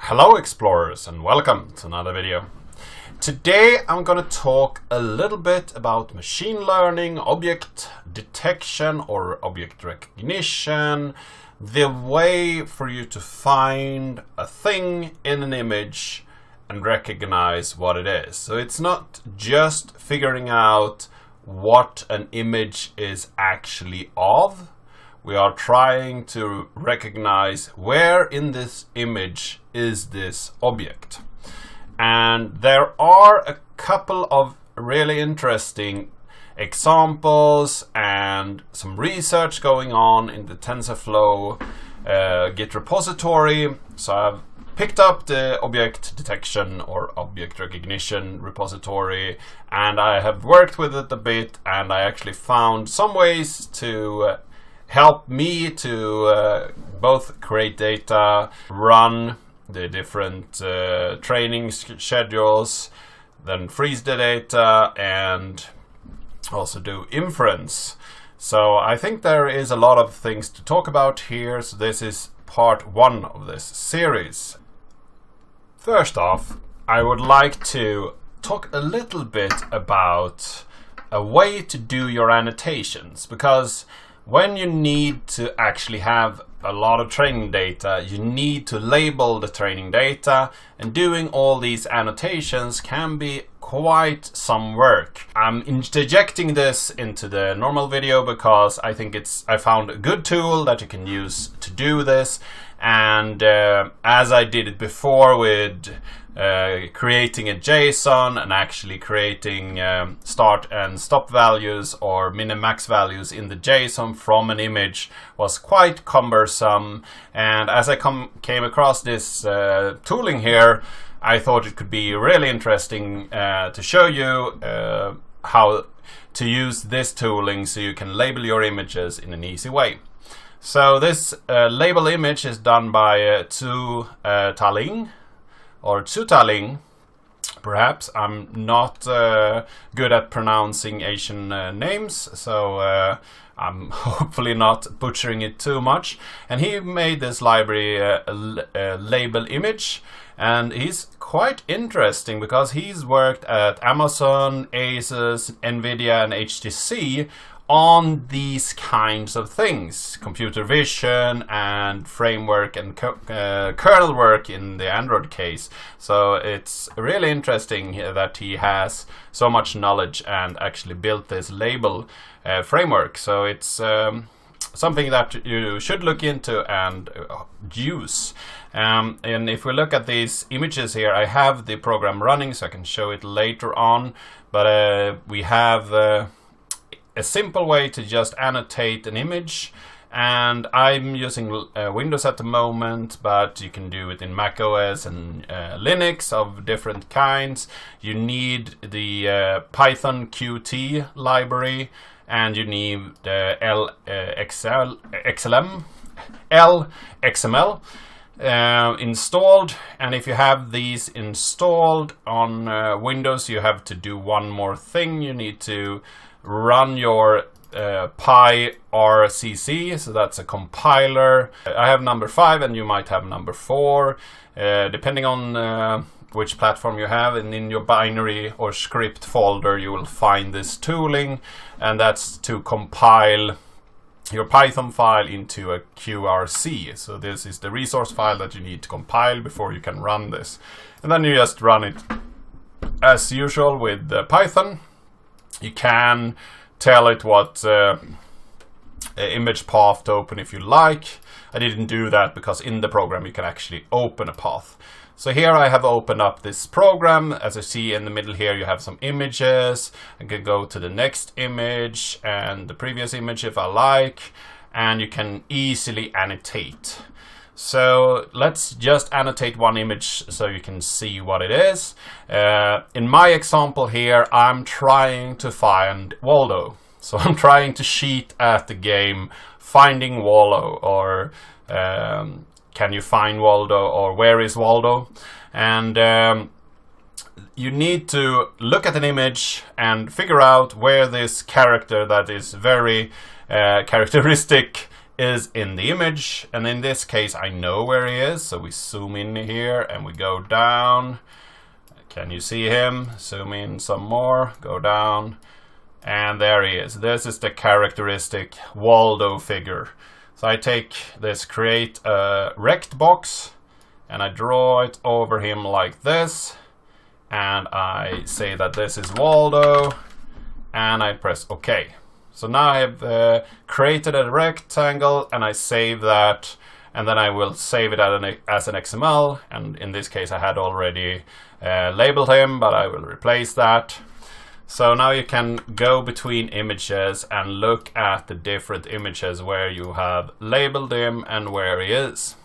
Hello explorers and welcome to another video. Today I'm going to talk a little bit about machine learning, object detection or object recognition, the way for you to find a thing in an image and recognize what it is. So it's not just figuring out what an image is actually of. We are trying to recognize where in this image is this object. And there are a couple of really interesting examples and some research going on in the Tensorflow Git repository. So I've picked up the object detection or object recognition repository and I have worked with it a bit, and I actually found some ways to help me to both create data, run the different training schedules, then freeze the data, and also do inference. So I think there is a lot of things to talk about here. So this is part one of this series. First off, I would like to talk a little bit about a way to do your annotations, because when you need to actually have a lot of training data, you need to label the training data, and doing all these annotations can be quite some work. I'm interjecting this into the normal video because I think I found a good tool that you can use to do this, and as I did it before with creating a JSON and actually creating start and stop values or min and max values in the JSON from an image was quite cumbersome. And as I came across this tooling here, I thought it could be really interesting to show you how to use this tooling so you can label your images in an easy way. So this label image is done by Taling, or Taling, perhaps. I'm not good at pronouncing Asian names, so I'm hopefully not butchering it too much. And he made this library label image, and he's quite interesting because he's worked at Amazon, Asus, Nvidia, and HTC on these kinds of things, computer vision and framework and kernel work in the Android case. So it's really interesting that he has so much knowledge and actually built this label framework. So it's something that you should look into and use. And if we look at these images here, I have the program running so I can show it later on, but we have a simple way to just annotate an image, and I'm using Windows at the moment, but you can do it in Mac OS and Linux of different kinds. You need the Python Qt library, and you need LXML installed. And if you have these installed on Windows, you have to do one more thing. You need to run your PyRCC, so that's a compiler. I have number 5 and you might have number 4, depending on which platform you have, and in your binary or script folder you will find this tooling, and that's to compile your Python file into a QRC. So this is the resource file that you need to compile before you can run this, and then you just run it as usual with Python. You can tell it what image path to open if you like. I didn't do that because in the program you can actually open a path. So here I have opened up this program. As you see in the middle here, you have some images. I can go to the next image and the previous image if I like, and you can easily annotate. So let's just annotate one image so you can see what it is. In my example here, I'm trying to find Waldo. So I'm trying to cheat at the game Finding Waldo, or Can You Find Waldo, or Where is Waldo? And you need to look at an image and figure out where this character that is very characteristic is in the image, and in this case I know where he is, so we zoom in here and we go down. Can you see him? Zoom in some more, go down, and there he is. This is the characteristic Waldo figure. So I take this create a rect box and I draw it over him like this, and I say that this is Waldo, and I press OK. So now I have created a rectangle, and I save that, and then I will save it as an XML, and in this case I had already labeled him, but I will replace that. So now you can go between images and look at the different images where you have labeled him and where he is.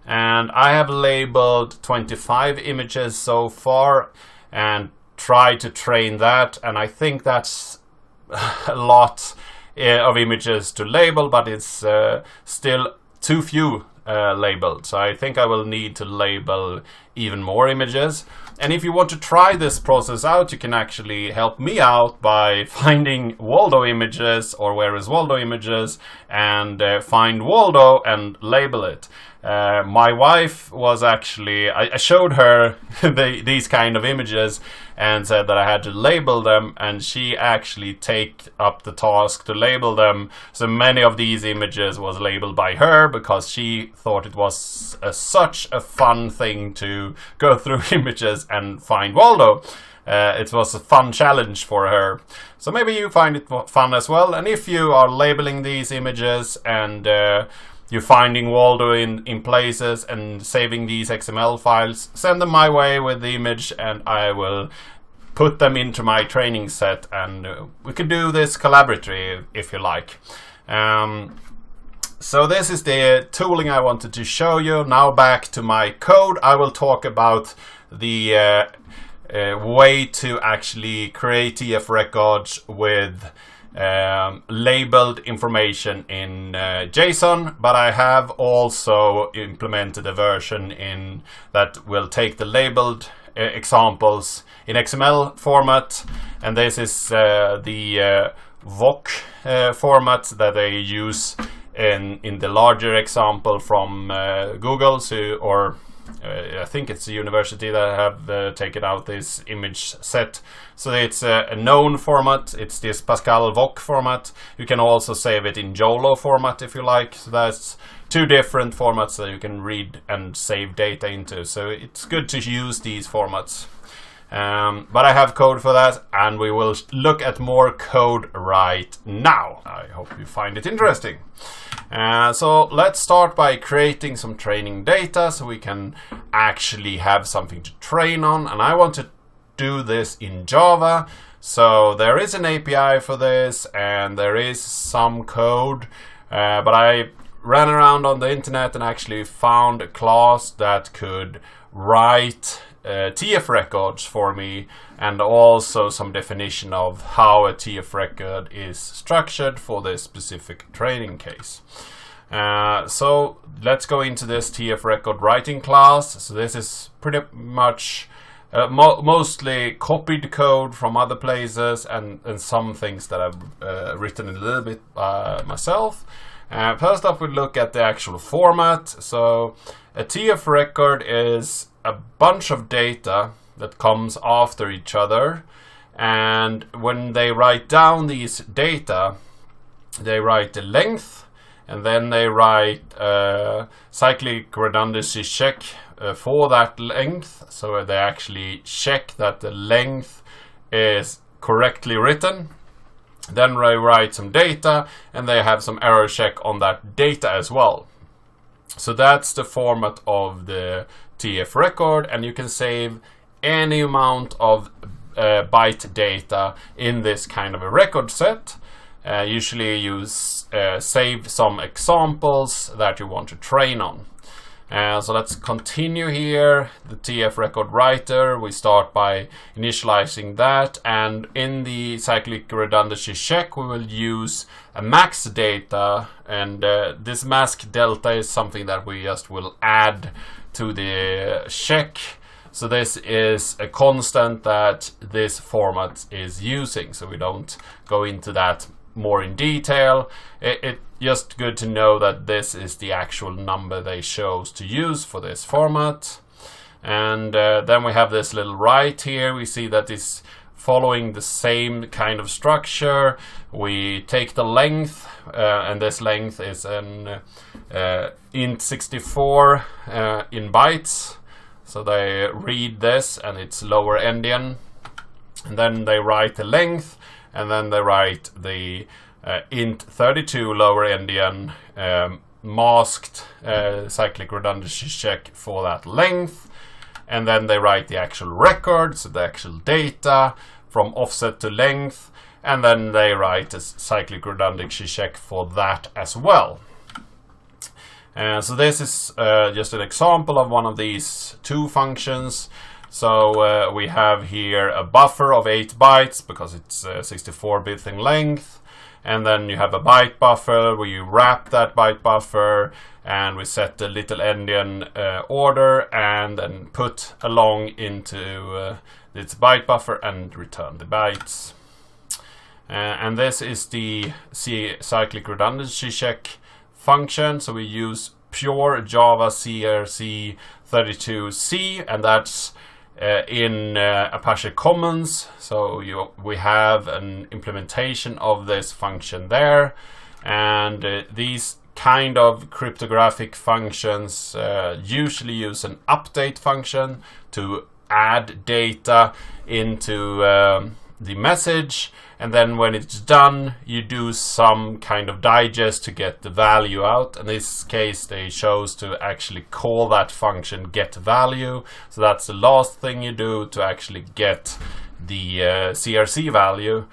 And I have labeled 25 images so far and try to train that, and I think that's a lot of images to label, but it's still too few labeled, so I think I will need to label even more images. And if you want to try this process out, you can actually help me out by finding Waldo images or where is Waldo images, and find Waldo and label it. My wife was actually, I showed her these kind of images and said that I had to label them, and she actually take up the task to label them. So many of these images was labeled by her because she thought it was such a fun thing to go through images and find Waldo. It was a fun challenge for her. So maybe you find it fun as well. And if you are labeling these images and you're finding Waldo in places and saving these XML files, send them my way with the image and I will put them into my training set, and we could do this collaboratively if you like. So this is the tooling I wanted to show you. Now back to my code. I will talk about the way to actually create TF records with labeled information in JSON, but I have also implemented a version in that will take the labeled examples in XML format, and this is the VOC format that they use in the larger example from Google, or I think it's the university that have taken out this image set. So it's a known format. It's this Pascal VOC format. You can also save it in YOLO format if you like. So that's two different formats that you can read and save data into. So it's good to use these formats. But I have code for that, and we will look at more code right now. I hope you find it interesting. So let's start by creating some training data so we can actually have something to train on, and I want to do this in Java. So there is an API for this and there is some code, but I ran around on the internet and actually found a class that could write TF records for me, and also some definition of how a TF record is structured for this specific training case. So let's go into this TF record writing class. So this is pretty much mostly copied code from other places, and some things that I've written a little bit myself. First off, we look at the actual format. So a TF record is a bunch of data that comes after each other, and when they write down these data, they write the length, and then they write cyclic redundancy check for that length. So they actually check that the length is correctly written. Then they write some data, and they have some error check on that data as well. So that's the format of the TF record, and you can save any amount of byte data in this kind of a record set. Usually you save some examples that you want to train on. So let's continue here. The TFRecordWriter, we start by initializing that, and in the cyclic redundancy check we will use a max data, and this mask delta is something that we just will add to the check. So this is a constant that this format is using, so we don't go into that more in detail. just good to know that this is the actual number they chose to use for this format. And then we have this little write here. We see that it's following the same kind of structure. We take the length, and this length is an int64 in bytes. So they read this, and it's lower endian. And then they write the length, and then they write the int32 lower endian masked cyclic redundancy check for that length. And then they write the actual record, so the actual data from offset to length, and then they write a cyclic redundancy check for that as well. So this is just an example of one of these two functions. So we have here a buffer of 8 bytes because it's 64-bit in length. And then you have a byte buffer where you wrap that byte buffer, and we set the little endian order and then put along into its byte buffer and return the bytes. And this is the cyclic redundancy check function. So we use pure Java CRC32C, and that's in Apache Commons. So we have an implementation of this function there, and these kind of cryptographic functions usually use an update function to add data into the message, and then when it's done you do some kind of digest to get the value out. In this case they chose to actually call that function get value, so that's the last thing you do to actually get the CRC value.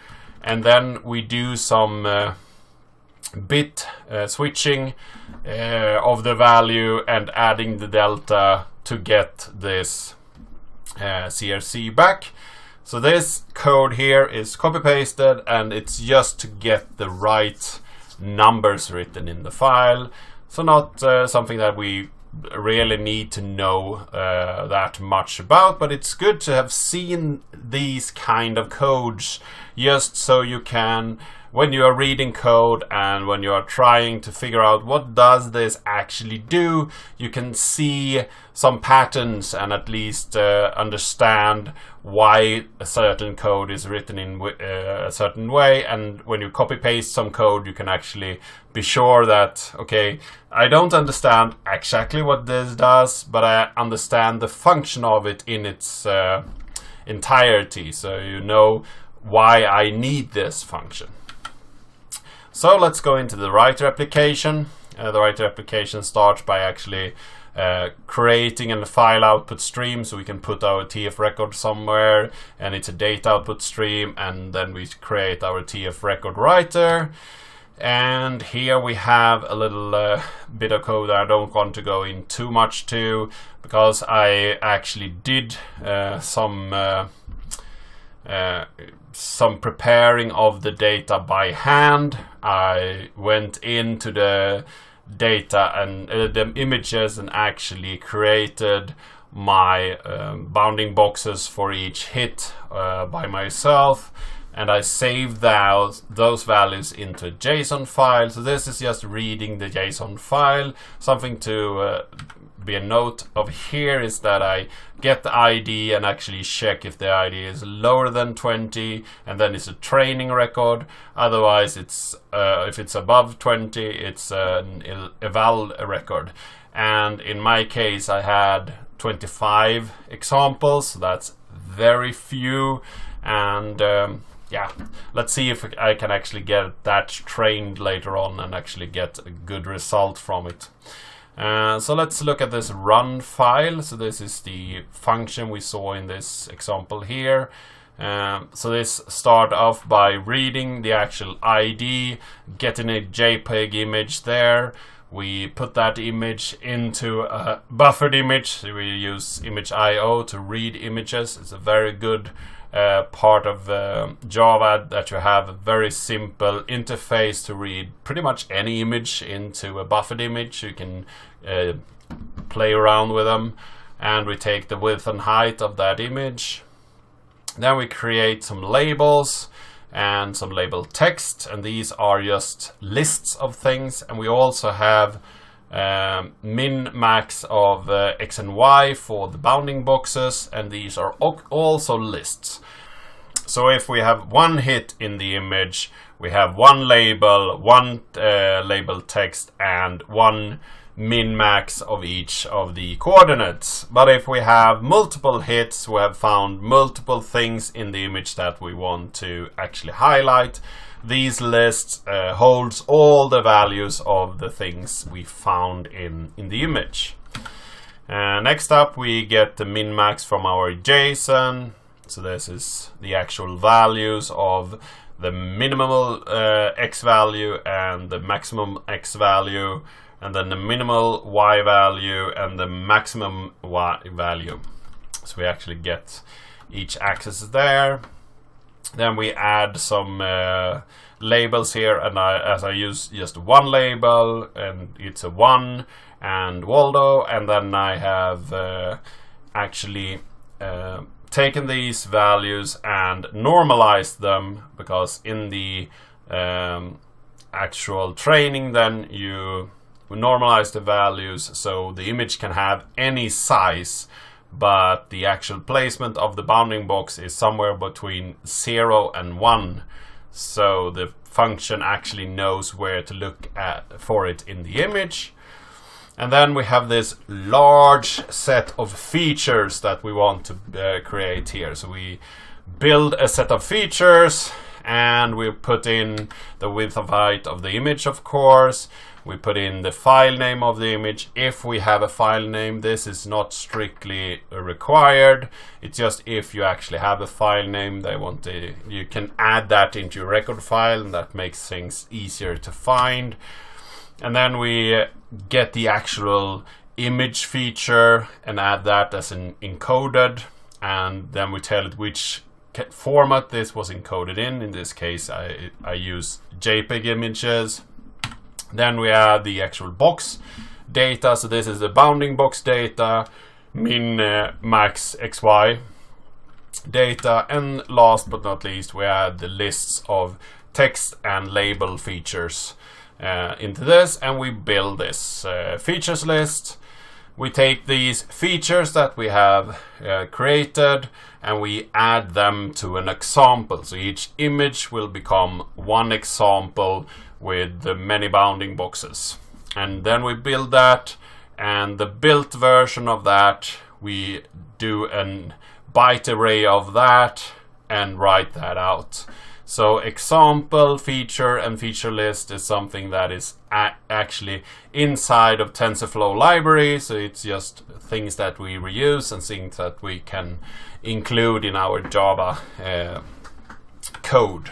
And then we do some bit switching of the value and adding the delta to get this CRC back. So this code here is copy-pasted, and it's just to get the right numbers written in the file. So not something that we really need to know that much about, but it's good to have seen these kind of codes, just so you can, when you are reading code and when you are trying to figure out what does this actually do, you can see some patterns and at least understand why a certain code is written in a certain way. And when you copy paste some code, you can actually be sure that, okay, I don't understand exactly what this does, but I understand the function of it in its entirety, so you know why I need this function. So let's go into the writer application. The writer application starts by actually creating a file output stream, so we can put our TFRecord somewhere, and it's a data output stream, and then we create our TFRecordWriter. And here we have a little bit of code that I don't want to go in too much to, because I actually did some preparing of the data by hand. I went into the data and the images and actually created my bounding boxes for each hit by myself, and I saved those values into a JSON file. So this is just reading the JSON file. Something to be a note of here is that I get the ID and actually check if the ID is lower than 20, and then it's a training record. Otherwise, it's if it's above 20, it's an eval record. And in my case, I had 25 examples, so that's very few. And yeah, let's see if I can actually get that trained later on and actually get a good result from it. So let's look at this run file. So this is the function we saw in this example here. So this start off by reading the actual ID, getting a JPEG image there. We put that image into a buffered image. So we use image IO to read images. It's a very good part of Java, that you have a very simple interface to read pretty much any image into a buffered image. You can play around with them, and we take the width and height of that image. Then we create some labels. and some labeled text, and these are just lists of things. And we also have min max of x and y for the bounding boxes, and these are also lists. So if we have one hit in the image, we have one label, one label text, and one min max of each of the coordinates. But if we have multiple hits, we have found multiple things in the image that we want to actually highlight. These lists holds all the values of the things we found in the image. Next up, we get the min max from our JSON. So this is the actual values of the minimal x value and the maximum x value, and then the minimal y value and the maximum y value. So we actually get each axis there. Then we add some labels here, and as I use just one label, and it's a 1 and Waldo, and then I have actually taken these values and normalized them, because in the actual training then you normalize the values so the image can have any size, but the actual placement of the bounding box is somewhere between 0 and 1, so the function actually knows where to look for it in the image. And then we have this large set of features that we want to create here. So we build a set of features, and we put in the width of height of the image, of course. We put in the file name of the image. If we have a file name, this is not strictly required. It's just if you actually have a file name, you can add that into your record file, and that makes things easier to find. And then we get the actual image feature and add that as an encoded, and then we tell it which format this was encoded in. In this case, I use JPEG images. Then we add the actual box data. So this is the bounding box data, min, max, xy data, and last but not least, we add the lists of text and label features into this, and we build this features list. We take these features that we have created, and we add them to an example. So each image will become one example with the many bounding boxes. And then we build that, and the built version of that, we do an byte array of that and write that out. So example, feature, and feature list is something that is actually inside of Tensorflow library. So it's just things that we reuse and things that we can include in our Java code.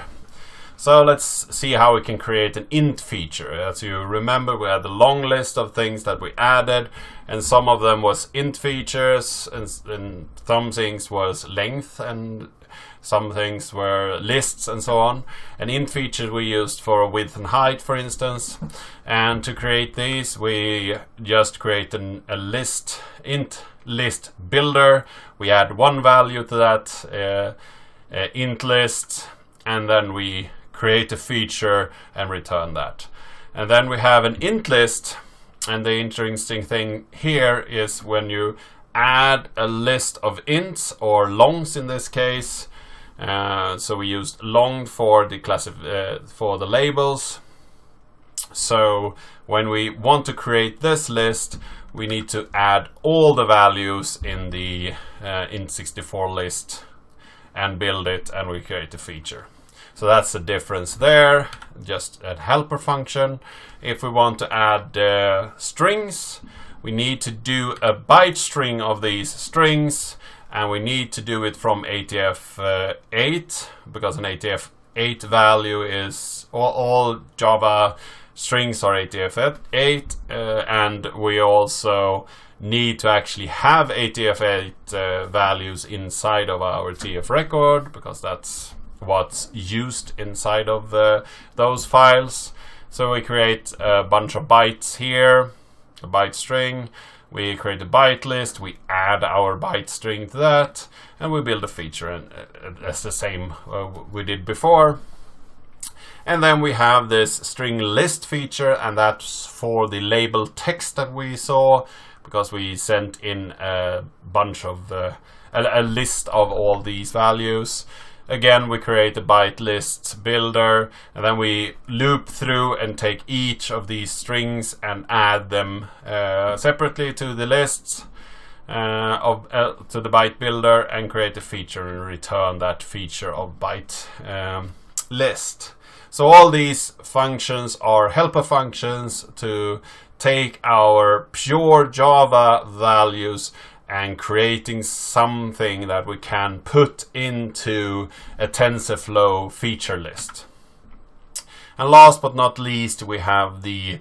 So let's see how we can create an int feature. As you remember, we had a long list of things that we added, and some of them was int features, and some things was length, and some things were lists, and so on. An int feature we used for width and height, for instance. And to create these, we just create a list, int list builder. We add one value to that int list, and then we create a feature and return that. And then we have an int list, and the interesting thing here is when you add a list of ints, or longs in this case. So we used long for the for the labels. So when we want to create this list, we need to add all the values in the int64 list and build it, and we create a feature. So that's the difference there, just a helper function. If we want to add strings, we need to do a byte string of these strings, and we need to do it from ATF8, because an ATF8 value is all Java strings are ATF8, and we also need to actually have ATF8 values inside of our TFRecord, because that's what's used inside of those files. So we create a bunch of bytes here, a byte string. we create a byte list, we add our byte string to that, and we build a feature, and that's the same we did before. And then we have this string list feature, and that's for the label text that we saw, because we sent in a bunch of a list of all these values. Again, we create a byte list builder, and then we loop through and take each of these strings and add them separately to the lists to the byte builder, and create a feature and return that feature of byte list. So all these functions are helper functions to take our pure Java values and creating something that we can put into a Tensorflow feature list. And last but not least, we have the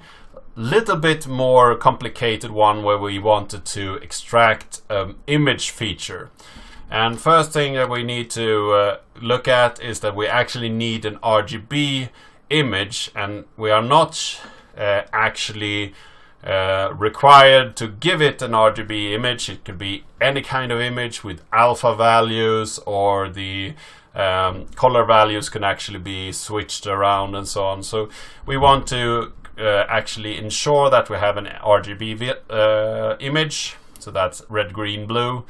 little bit more complicated one where we wanted to extract image feature. And first thing that we need to look at is that we actually need an RGB image, and we are not actually required to give it an RGB image. It could be any kind of image with alpha values, or the color values can actually be switched around and so on. So we want to actually ensure that we have an RGB image, so that's red, green, blue.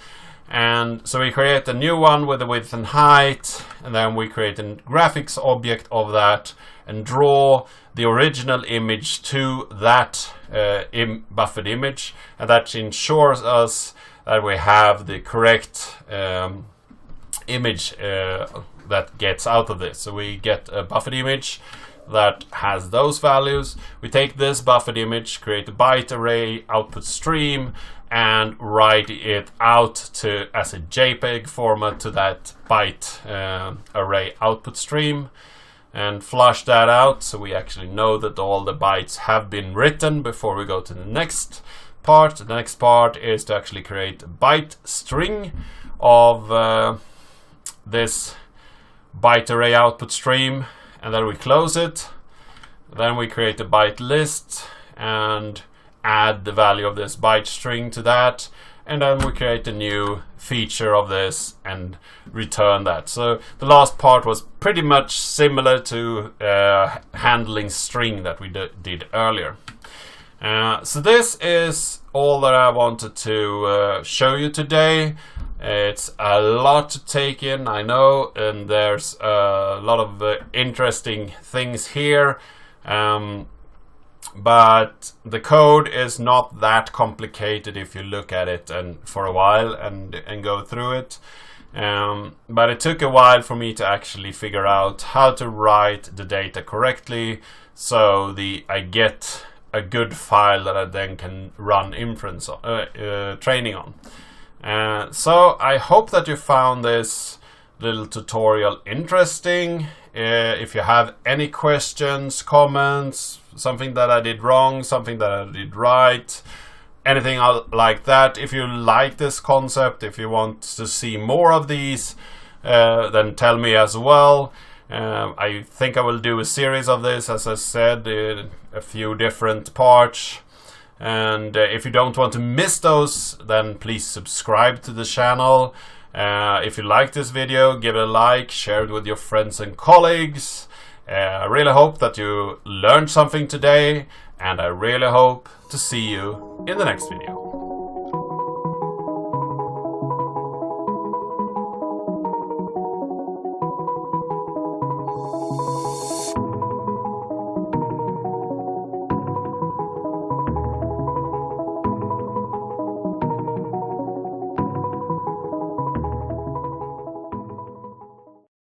And so we create a new one with the width and height, and then we create a graphics object of that and draw the original image to that buffered image, and that ensures us that we have the correct image that gets out of this. So we get a buffered image that has those values. We take this buffered image, create a byte array output stream, and write it out to as a JPEG format to that byte array output stream, and flush that out so we actually know that all the bytes have been written before we go to the next part. The next part is to actually create a byte string of this byte array output stream, and then we close it. Then we create a byte list and add the value of this byte string to that, and then we create a new feature of this and return that. So the last part was pretty much similar to handling string that we did earlier. So this is all that I wanted to show you today. It's a lot to take in, I know, and there's a lot of interesting things here. But the code is not that complicated if you look at it and for a while and go through it. But it took a while for me to actually figure out how to write the data correctly, so I get a good file that I then can run inference training on. So I hope that you found this little tutorial interesting. If you have any questions, comments, something that I did wrong, something that I did right, anything like that, if you like this concept, if you want to see more of these, then tell me as well. I think I will do a series of this, as I said, in a few different parts. And if you don't want to miss those, then please subscribe to the channel. If you like this video, give it a like, share it with your friends and colleagues. I really hope that you learned something today, and I really hope to see you in the next video.